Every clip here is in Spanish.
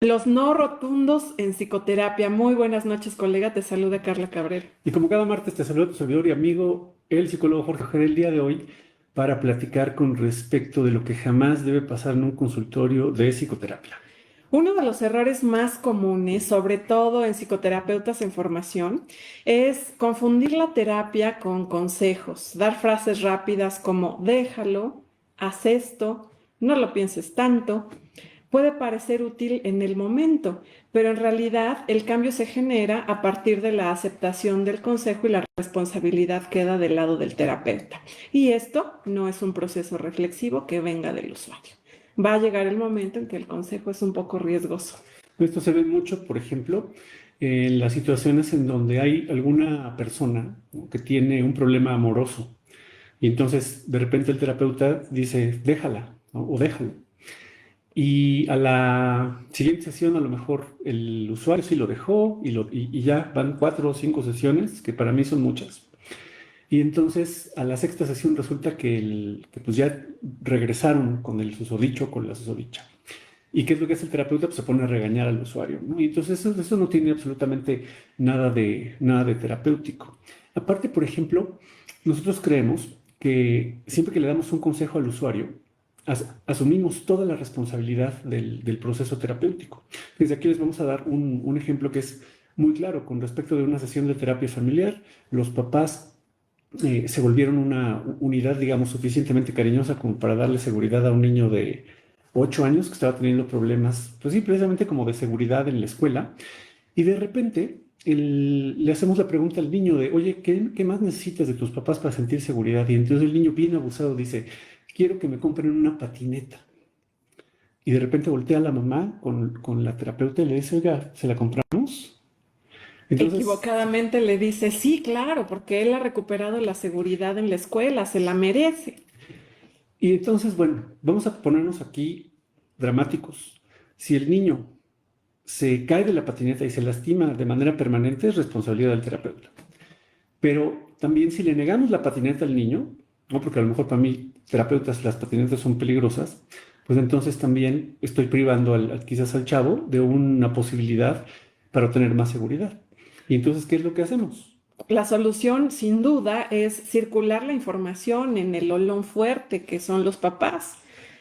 Los no rotundos en psicoterapia. Muy buenas noches, colega. Te saluda Carla Cabrera. Y como cada martes te saluda tu servidor y amigo, el psicólogo Jorge Ojeda, el día de hoy para platicar con respecto de lo que jamás debe pasar en un consultorio de psicoterapia. Uno de los errores más comunes, sobre todo en psicoterapeutas en formación, es confundir la terapia con consejos, dar frases rápidas como déjalo, haz esto, no lo pienses tanto. Puede parecer útil en el momento, pero en realidad el cambio se genera a partir de la aceptación del consejo y la responsabilidad queda del lado del terapeuta. Y esto no es un proceso reflexivo que venga del usuario. Va a llegar el momento en que el consejo es un poco riesgoso. Esto se ve mucho, por ejemplo, en las situaciones en donde hay alguna persona, ¿no?, que tiene un problema amoroso y entonces de repente el terapeuta dice, déjala, ¿no?, o déjalo. Y a la siguiente sesión a lo mejor el usuario sí lo dejó y ya van 4 o 5 sesiones, que para mí son muchas. Y entonces a la sexta sesión resulta que pues ya regresaron con el susodicho, con la susodicha. ¿Y qué es lo que hace el terapeuta? Pues se pone a regañar al usuario, ¿no? Y entonces eso no tiene absolutamente nada de terapéutico. Aparte, por ejemplo, nosotros creemos que siempre que le damos un consejo al usuario, asumimos toda la responsabilidad del proceso terapéutico. Desde aquí les vamos a dar un ejemplo que es muy claro con respecto de una sesión de terapia familiar. Los papás se volvieron una unidad, digamos, suficientemente cariñosa como para darle seguridad a un niño de 8 años que estaba teniendo problemas, pues sí, precisamente como de seguridad en la escuela. Y de repente le hacemos la pregunta al niño de, oye, ¿qué más necesitas de tus papás para sentir seguridad? Y entonces el niño bien abusado dice, quiero que me compren una patineta. Y de repente voltea a la mamá con la terapeuta y le dice, oiga, ¿se la compramos? Entonces, Equivocadamente le dice, sí, claro, porque él ha recuperado la seguridad en la escuela, se la merece. bueno, vamos a ponernos aquí dramáticos. Si el niño se cae de la patineta y se lastima de manera permanente, es responsabilidad del terapeuta. Pero también si le negamos la patineta al niño, ¿no?, porque a lo mejor para mí, terapeutas, las patinetas son peligrosas, pues entonces también estoy privando quizás al chavo de una posibilidad para obtener más seguridad. Y entonces, ¿qué es lo que hacemos? La solución, sin duda, es circular la información en el olón fuerte que son los papás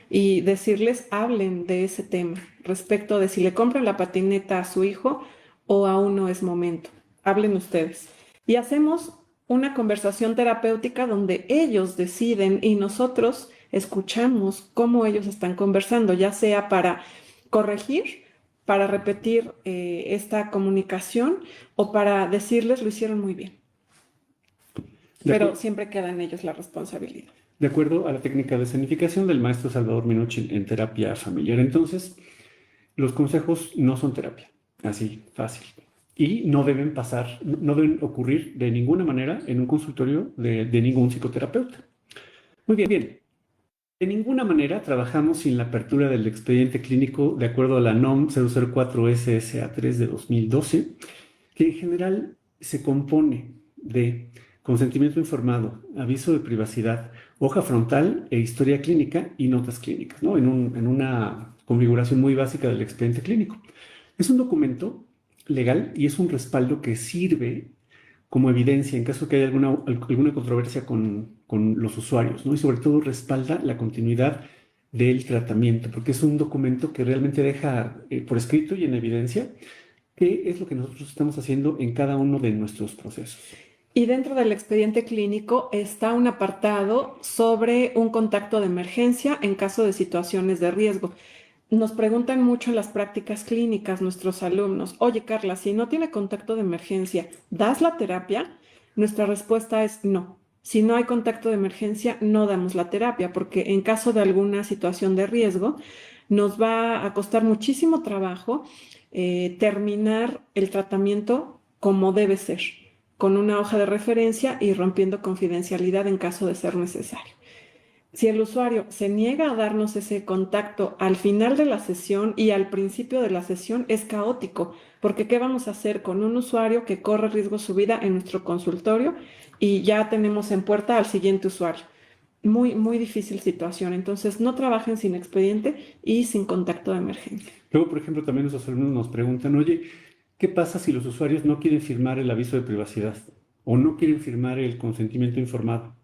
y decirles, hablen de ese tema respecto de si le compran la patineta a su hijo o aún no es momento. Hablen ustedes. Y hacemos una conversación terapéutica donde ellos deciden y nosotros escuchamos cómo ellos están conversando, ya sea para corregir, para repetir esta comunicación o para decirles lo hicieron muy bien, De pero acuerdo, siempre queda en ellos la responsabilidad. de acuerdo a la técnica de escenificación del maestro Salvador Minuchin en terapia familiar. Entonces, los consejos no son terapia, así, fácil. Y no deben pasar, no deben ocurrir de ninguna manera en un consultorio de ningún psicoterapeuta. Muy bien, bien. De ninguna manera trabajamos sin la apertura del expediente clínico de acuerdo a la NOM 004-SSA3 de 2012, que en general se compone de consentimiento informado, aviso de privacidad, hoja frontal e historia clínica y notas clínicas, ¿no?, en una configuración muy básica del expediente clínico. Es un documento legal y es un respaldo que sirve como evidencia en caso que haya alguna controversia con los usuarios, ¿no? Y sobre todo respalda la continuidad del tratamiento, porque es un documento que realmente deja por escrito y en evidencia qué es lo que nosotros estamos haciendo en cada uno de nuestros procesos. Y dentro del expediente clínico está un apartado sobre un contacto de emergencia en caso de situaciones de riesgo. Nos preguntan mucho en las prácticas clínicas nuestros alumnos, oye Carla, si no tiene contacto de emergencia, ¿das la terapia? Nuestra respuesta es no. Si no hay contacto de emergencia, no damos la terapia, porque en caso de alguna situación de riesgo, nos va a costar muchísimo trabajo terminar el tratamiento como debe ser, con una hoja de referencia y rompiendo confidencialidad en caso de ser necesario. Si el usuario se niega a darnos ese contacto al final de la sesión y al principio de la sesión, es caótico, porque ¿qué vamos a hacer con un usuario que corre riesgo su vida en nuestro consultorio y ya tenemos en puerta al siguiente usuario? muy, muy difícil situación. Entonces, no trabajen sin expediente y sin contacto de emergencia. Luego, por ejemplo, también nuestros alumnos nos preguntan, oye, ¿qué pasa si los usuarios no quieren firmar el aviso de privacidad o no quieren firmar el consentimiento informado?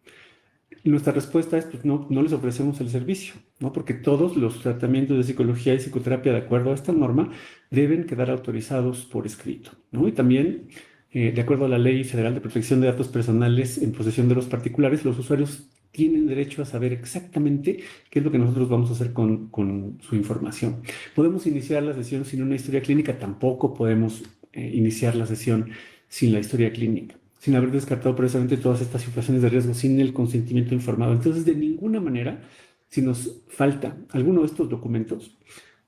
Y nuestra respuesta es, pues no, no les ofrecemos el servicio, ¿no? Porque todos los tratamientos de psicología y psicoterapia, de acuerdo a esta norma, deben quedar autorizados por escrito, ¿no? Y también, de acuerdo a la Ley Federal de Protección de Datos Personales en posesión de los particulares, los usuarios tienen derecho a saber exactamente qué es lo que nosotros vamos a hacer con su información. ¿Podemos iniciar la sesión sin una historia clínica? Tampoco podemos iniciar la sesión sin la historia clínica, sin haber descartado precisamente todas estas situaciones de riesgo, sin el consentimiento informado. Entonces, de ninguna manera, si nos falta alguno de estos documentos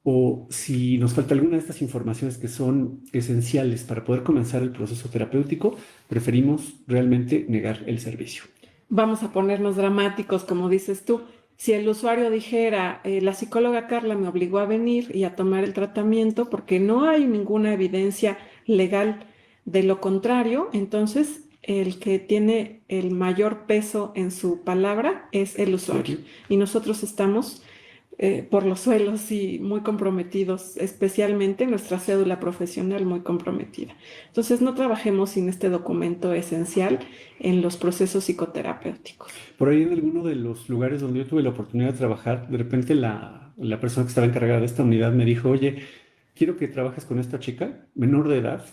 o si nos falta alguna de estas informaciones que son esenciales para poder comenzar el proceso terapéutico, preferimos realmente negar el servicio. Vamos a ponernos dramáticos, como dices tú. Si el usuario dijera, la psicóloga Carla me obligó a venir y a tomar el tratamiento porque no hay ninguna evidencia legal de lo contrario, entonces el que tiene el mayor peso en su palabra es el usuario. Y nosotros estamos por los suelos y muy comprometidos, especialmente nuestra cédula profesional muy comprometida. Entonces, no trabajemos sin este documento esencial en los procesos psicoterapéuticos. Por ahí en alguno de los lugares donde yo tuve la oportunidad de trabajar, de repente la persona que estaba encargada de esta unidad me dijo, oye, quiero que trabajes con esta chica menor de edad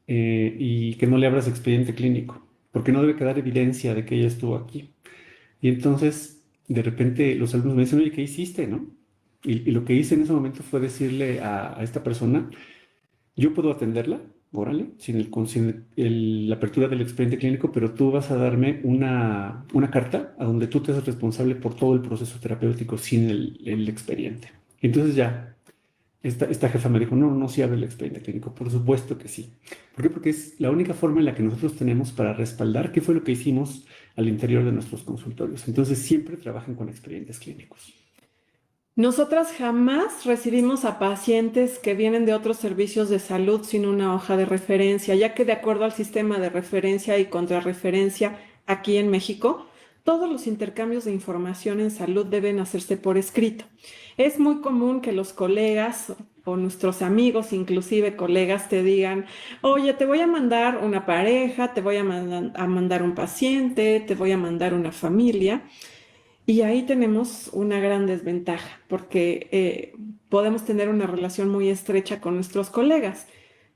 y que no le abras expediente clínico, porque no debe quedar evidencia de que ella estuvo aquí. Y entonces, de repente, los alumnos me dicen, oye, ¿qué hiciste, no? Y lo que hice en ese momento fue decirle a esta persona, yo puedo atenderla, órale, la apertura del expediente clínico, pero tú vas a darme una carta a donde tú te haces responsable por todo el proceso terapéutico sin el expediente. Entonces ya, esta jefa me dijo, no, no, sí abre el expediente clínico, por supuesto que sí. ¿Por qué? Porque es la única forma en la que nosotros tenemos para respaldar qué fue lo que hicimos al interior de nuestros consultorios. Entonces siempre trabajan con expedientes clínicos. Nosotras jamás recibimos a pacientes que vienen de otros servicios de salud sin una hoja de referencia, ya que de acuerdo al sistema de referencia y contrarreferencia aquí en México, todos los intercambios de información en salud deben hacerse por escrito. Es muy común que los colegas o nuestros amigos, inclusive colegas, te digan, oye, te voy a mandar una pareja, te voy a mandar un paciente, te voy a mandar una familia. Y ahí tenemos una gran desventaja, porque podemos tener una relación muy estrecha con nuestros colegas,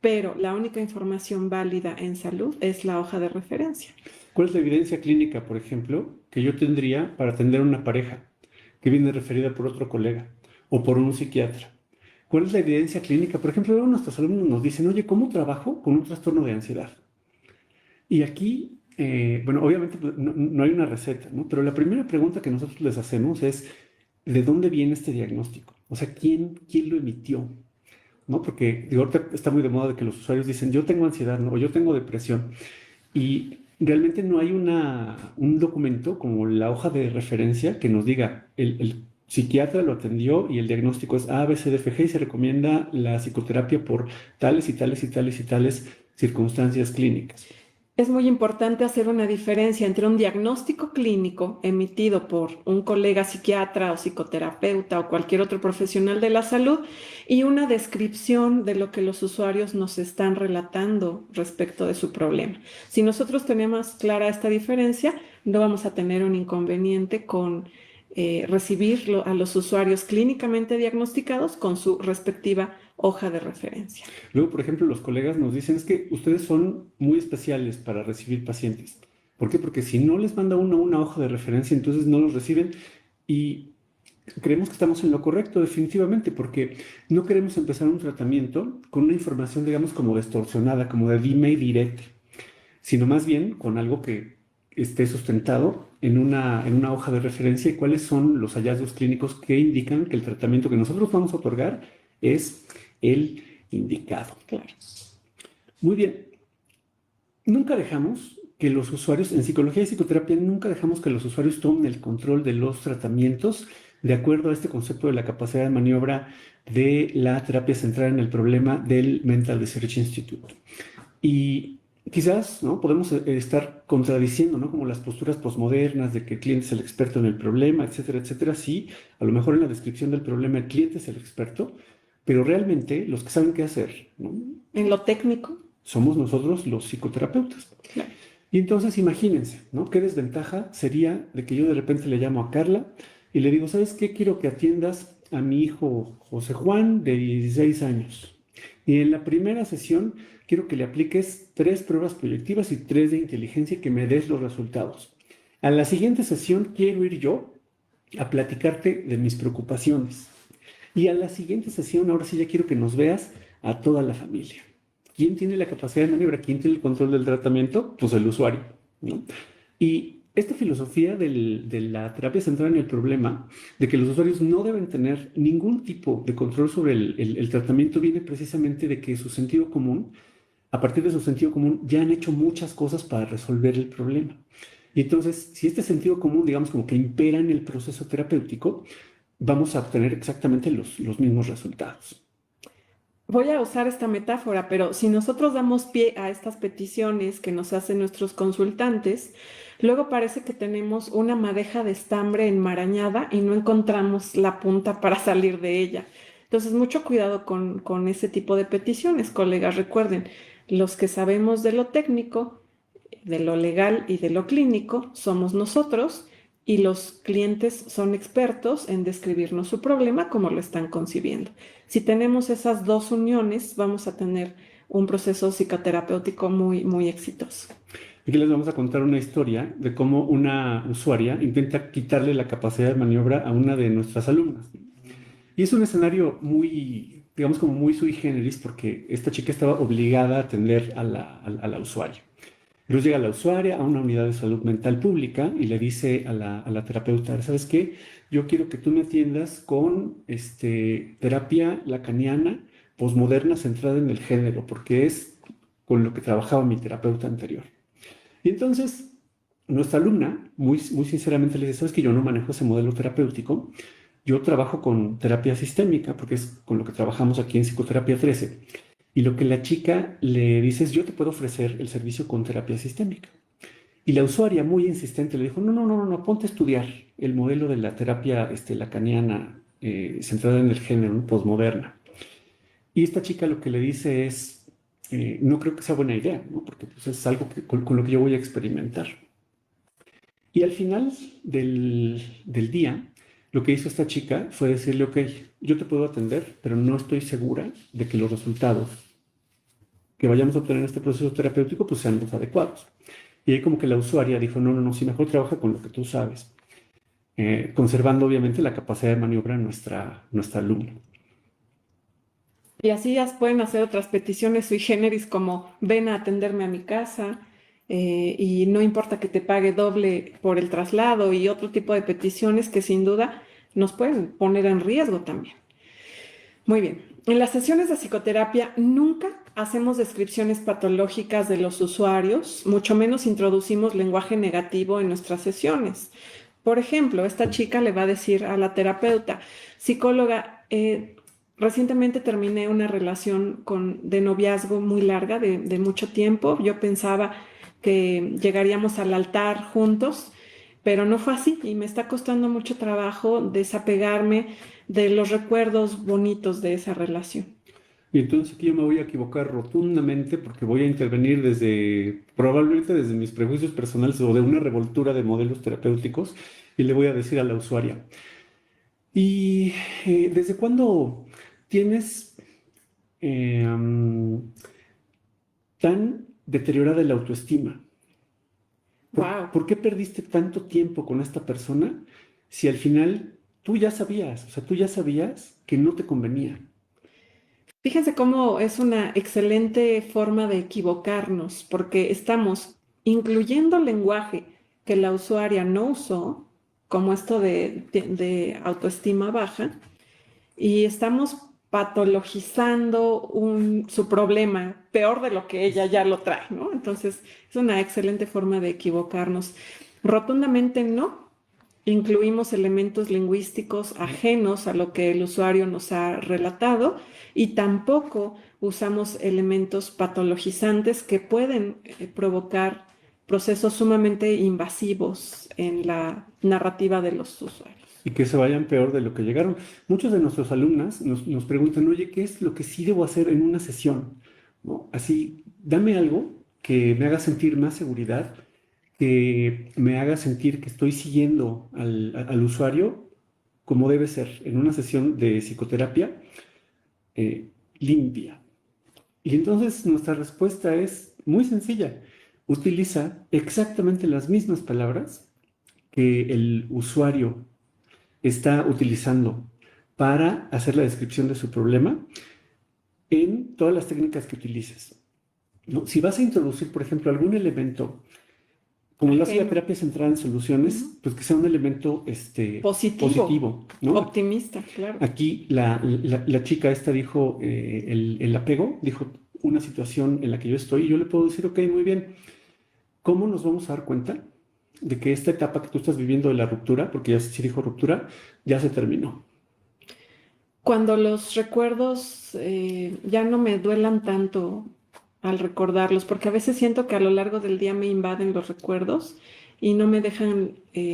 pero la única información válida en salud es la hoja de referencia. ¿Cuál es la evidencia clínica, por ejemplo, que yo tendría para atender a una pareja que viene referida por otro colega o por un psiquiatra? ¿Cuál es la evidencia clínica? Por ejemplo, luego nuestros alumnos nos dicen, oye, ¿cómo trabajo con un trastorno de ansiedad? Y aquí, bueno, obviamente pues, no hay una receta, ¿no? Pero la primera pregunta que nosotros les hacemos es, ¿de dónde viene este diagnóstico? O sea, ¿quién lo emitió? ¿No? Porque digo, ahorita está muy de moda de que los usuarios dicen, yo tengo ansiedad, ¿no? O yo tengo depresión. Y realmente no hay un documento como la hoja de referencia que nos diga, el psiquiatra lo atendió y el diagnóstico es A, B, C, D, F, G y se recomienda la psicoterapia por tales y tales y tales y tales circunstancias clínicas. Es muy importante hacer una diferencia entre un diagnóstico clínico emitido por un colega psiquiatra o psicoterapeuta o cualquier otro profesional de la salud y una descripción de lo que los usuarios nos están relatando respecto de su problema. Si nosotros tenemos clara esta diferencia, no vamos a tener un inconveniente con recibir a los usuarios clínicamente diagnosticados con su respectiva hoja de referencia. Luego, por ejemplo, los colegas nos dicen es que ustedes son muy especiales para recibir pacientes. ¿Por qué? Porque si no les manda uno una hoja de referencia, entonces no los reciben y creemos que estamos en lo correcto, definitivamente, porque no queremos empezar un tratamiento con una información, digamos, como distorsionada, como de dime y direte, sino más bien con algo que esté sustentado en una hoja de referencia y cuáles son los hallazgos clínicos que indican que el tratamiento que nosotros vamos a otorgar es el indicado. Claro. Muy bien. Nunca dejamos que los usuarios, en psicología y psicoterapia, nunca dejamos que los usuarios tomen el control de los tratamientos de acuerdo a este concepto de la capacidad de maniobra de la terapia centrada en el problema del Mental Research Institute. Y quizás, ¿no? Podemos estar contradiciendo, ¿no? Como las posturas posmodernas de que el cliente es el experto en el problema, etcétera, etcétera. Sí, a lo mejor en la descripción del problema el cliente es el experto, pero realmente los que saben qué hacer, ¿no? En lo técnico, Somos nosotros los psicoterapeutas. claro. Y entonces imagínense, ¿no? ¿Qué desventaja sería de que yo de repente le llamo a Carla y le digo, ¿sabes qué? Quiero que atiendas a mi hijo José Juan de 16 años. Y en la primera sesión quiero que le apliques 3 pruebas proyectivas y 3 de inteligencia y que me des los resultados. A la siguiente sesión quiero ir yo a platicarte de mis preocupaciones. Y a la siguiente sesión, ahora sí ya quiero que nos veas a toda la familia. ¿Quién tiene la capacidad de maniobra? ¿Quién tiene el control del tratamiento? Pues el usuario, ¿no? Y esta filosofía de la terapia centrada en el problema, de que los usuarios no deben tener ningún tipo de control sobre el tratamiento, viene precisamente de que su sentido común, a partir de su sentido común, ya han hecho muchas cosas para resolver el problema. Y entonces, si este sentido común, digamos, como que impera en el proceso terapéutico, vamos a obtener exactamente los mismos resultados. Voy a usar esta metáfora, pero si nosotros damos pie a estas peticiones que nos hacen nuestros consultantes, luego parece que tenemos una madeja de estambre enmarañada y no encontramos la punta para salir de ella. Entonces, mucho cuidado con ese tipo de peticiones, colegas. Recuerden, los que sabemos de lo técnico, de lo legal y de lo clínico somos nosotros y los clientes son expertos en describirnos su problema como lo están concibiendo. Si tenemos esas dos uniones, vamos a tener un proceso psicoterapéutico muy, muy exitoso. Aquí les vamos a contar una historia de cómo una usuaria intenta quitarle la capacidad de maniobra a una de nuestras alumnas. Y es un escenario muy, digamos, como muy sui generis, porque esta chica estaba obligada a atender a la usuaria. Luego llega la usuaria a una unidad de salud mental pública y le dice a la terapeuta, ¿sabes qué? Yo quiero que tú me atiendas con terapia lacaniana posmoderna centrada en el género, porque es con lo que trabajaba mi terapeuta anterior. Y entonces, nuestra alumna, muy, muy sinceramente, le dice, ¿sabes que yo no manejo ese modelo terapéutico? Yo trabajo con terapia sistémica, porque es con lo que trabajamos aquí en Psicoterapia 13. Y lo que la chica le dice es, yo te puedo ofrecer el servicio con terapia sistémica. Y la usuaria, muy insistente, le dijo, no, no, no, no, no, ponte a estudiar el modelo de la terapia lacaniana centrada en el género, ¿no? Posmoderna. Y esta chica lo que le dice es, no creo que sea buena idea, ¿no? Porque pues, es algo con lo que yo voy a experimentar. Y al final del día, lo que hizo esta chica fue decirle, ok, yo te puedo atender, pero no estoy segura de que los resultados que vayamos a obtener en este proceso terapéutico pues sean los adecuados. Y ahí como que la usuaria dijo, no, no, no, si mejor trabaja con lo que tú sabes, conservando obviamente la capacidad de maniobra de nuestra alumna. Y así ya pueden hacer otras peticiones sui generis como ven a atenderme a mi casa y no importa que te pague doble por el traslado y otro tipo de peticiones que sin duda nos pueden poner en riesgo también. Muy bien. En las sesiones de psicoterapia nunca hacemos descripciones patológicas de los usuarios, mucho menos introducimos lenguaje negativo en nuestras sesiones. Por ejemplo, esta chica le va a decir a la terapeuta, psicóloga, recientemente terminé una relación de noviazgo muy larga, de mucho tiempo. Yo pensaba que llegaríamos al altar juntos, pero no fue así y me está costando mucho trabajo desapegarme de los recuerdos bonitos de esa relación. Y entonces aquí yo me voy a equivocar rotundamente porque voy a intervenir probablemente desde mis prejuicios personales o de una revoltura de modelos terapéuticos y le voy a decir a la usuaria, ¿y desde cuándo tienes tan deteriorada la autoestima? Wow. ¿Por qué perdiste tanto tiempo con esta persona si al final tú ya sabías, o sea, tú ya sabías que no te convenía? Fíjense cómo es una excelente forma de equivocarnos, porque estamos incluyendo lenguaje que la usuaria no usó, como esto de autoestima baja, y estamos patologizando su problema peor de lo que ella ya lo trae, ¿no? Entonces, es una excelente forma de equivocarnos. Rotundamente no. incluimos elementos lingüísticos ajenos a lo que el usuario nos ha relatado y tampoco usamos elementos patologizantes que pueden provocar procesos sumamente invasivos en la narrativa de los usuarios. Y que se vayan peor de lo que llegaron. Muchos de nuestros alumnos nos preguntan, oye, ¿qué es lo que sí debo hacer en una sesión? ¿No? Así, dame algo que me haga sentir más seguridad, que me haga sentir que estoy siguiendo al usuario como debe ser en una sesión de psicoterapia limpia. Y entonces nuestra respuesta es muy sencilla. Utiliza exactamente las mismas palabras que el usuario está utilizando para hacer la descripción de su problema en todas las técnicas que utilices, ¿no? Si vas a introducir, por ejemplo, algún elemento, como lo hace la terapia centrada en soluciones, pues que sea un elemento positivo, ¿no? Optimista, claro. Aquí la chica esta dijo el apego, dijo una situación en la que yo estoy, y yo le puedo decir, ok, muy bien, ¿cómo nos vamos a dar cuenta de que esta etapa que tú estás viviendo de la ruptura, porque ya sí dijo ruptura, ya se terminó? Cuando los recuerdos ya no me duelan tanto al recordarlos, porque a veces siento que a lo largo del día me invaden los recuerdos y no me dejan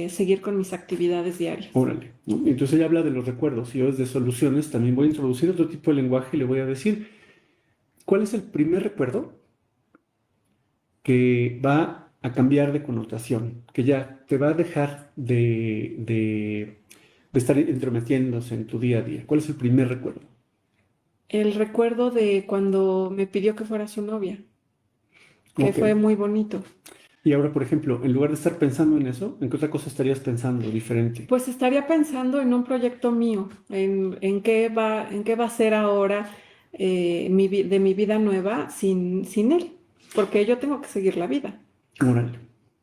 seguir con mis actividades diarias. Órale, ¿no? Entonces ella habla de los recuerdos y yo desde soluciones también voy a introducir otro tipo de lenguaje y le voy a decir, ¿cuál es el primer recuerdo que va a cambiar de connotación, que ya te va a dejar de estar entrometiéndose en tu día a día? ¿Cuál es el primer recuerdo? El recuerdo de cuando me pidió que fuera su novia, que Ok. fue muy bonito. Y ahora, por ejemplo, en lugar de estar pensando en eso, ¿en qué otra cosa estarías pensando diferente? Pues estaría pensando en un proyecto mío, en qué va a ser ahora de mi vida nueva sin él, porque yo tengo que seguir la vida. Órale.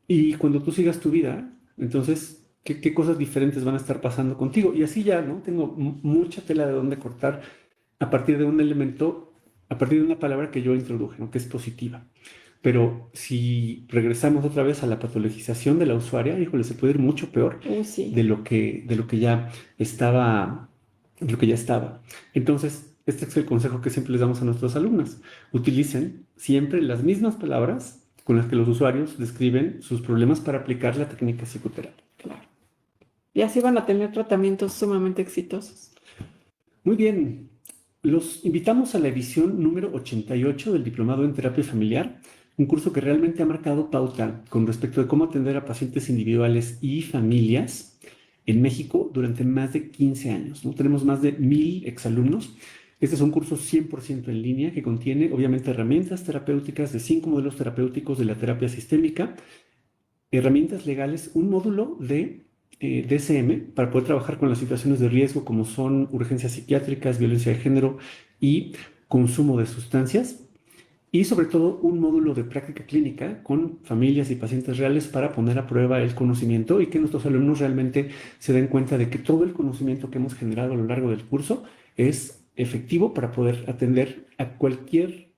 Y cuando tú sigas tu vida, entonces, ¿qué cosas diferentes van a estar pasando contigo? Y así ya, ¿no? Tengo mucha tela de dónde cortar a partir de un elemento, a partir de una palabra que yo introduje, ¿no? Que es positiva. Pero si regresamos otra vez a la patologización de la usuaria, híjole, se puede ir mucho peor Sí. de lo que ya estaba, de lo que ya estaba. Entonces, este es el consejo que siempre les damos a nuestros alumnos. Utilicen siempre las mismas palabras con las que los usuarios describen sus problemas para aplicar la técnica psicoterapia. Claro. Y así van a tener tratamientos sumamente exitosos. Muy bien, los invitamos a la edición número 88 del Diplomado en Terapia Familiar, un curso que realmente ha marcado pauta con respecto de cómo atender a pacientes individuales y familias en México durante más de 15 años, ¿no? Tenemos más de 1000 exalumnos. Este es un curso 100% en línea que contiene, obviamente, herramientas terapéuticas de 5 modelos terapéuticos de la terapia sistémica, herramientas legales, un módulo de DSM para poder trabajar con las situaciones de riesgo como son urgencias psiquiátricas, violencia de género y consumo de sustancias. Y sobre todo un módulo de práctica clínica con familias y pacientes reales para poner a prueba el conocimiento y que nuestros alumnos realmente se den cuenta de que todo el conocimiento que hemos generado a lo largo del curso es efectivo para poder atender a cualquier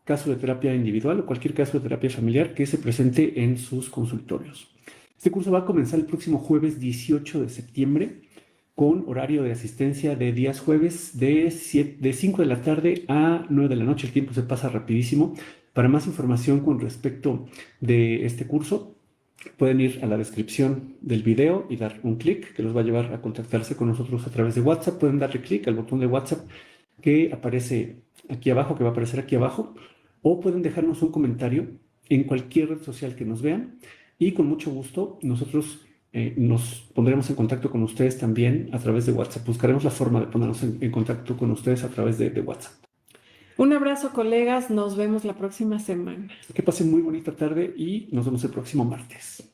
caso de terapia individual o cualquier caso de terapia familiar que se presente en sus consultorios. Este curso va a comenzar el próximo jueves 18 de septiembre con horario de asistencia de días jueves de 5 de la tarde a 9 de la noche. El tiempo se pasa rapidísimo. Para más información con respecto de este curso, pueden ir a la descripción del video y dar un clic que los va a llevar a contactarse con nosotros a través de WhatsApp. Pueden darle clic al botón de WhatsApp que aparece aquí abajo, que va a aparecer aquí abajo, o pueden dejarnos un comentario en cualquier red social que nos vean y con mucho gusto nosotros nos pondremos en contacto con ustedes también a través de WhatsApp. Buscaremos la forma de ponernos en contacto con ustedes a través de WhatsApp. Un abrazo, colegas. Nos vemos la próxima semana. Que pasen muy bonita tarde y nos vemos el próximo martes.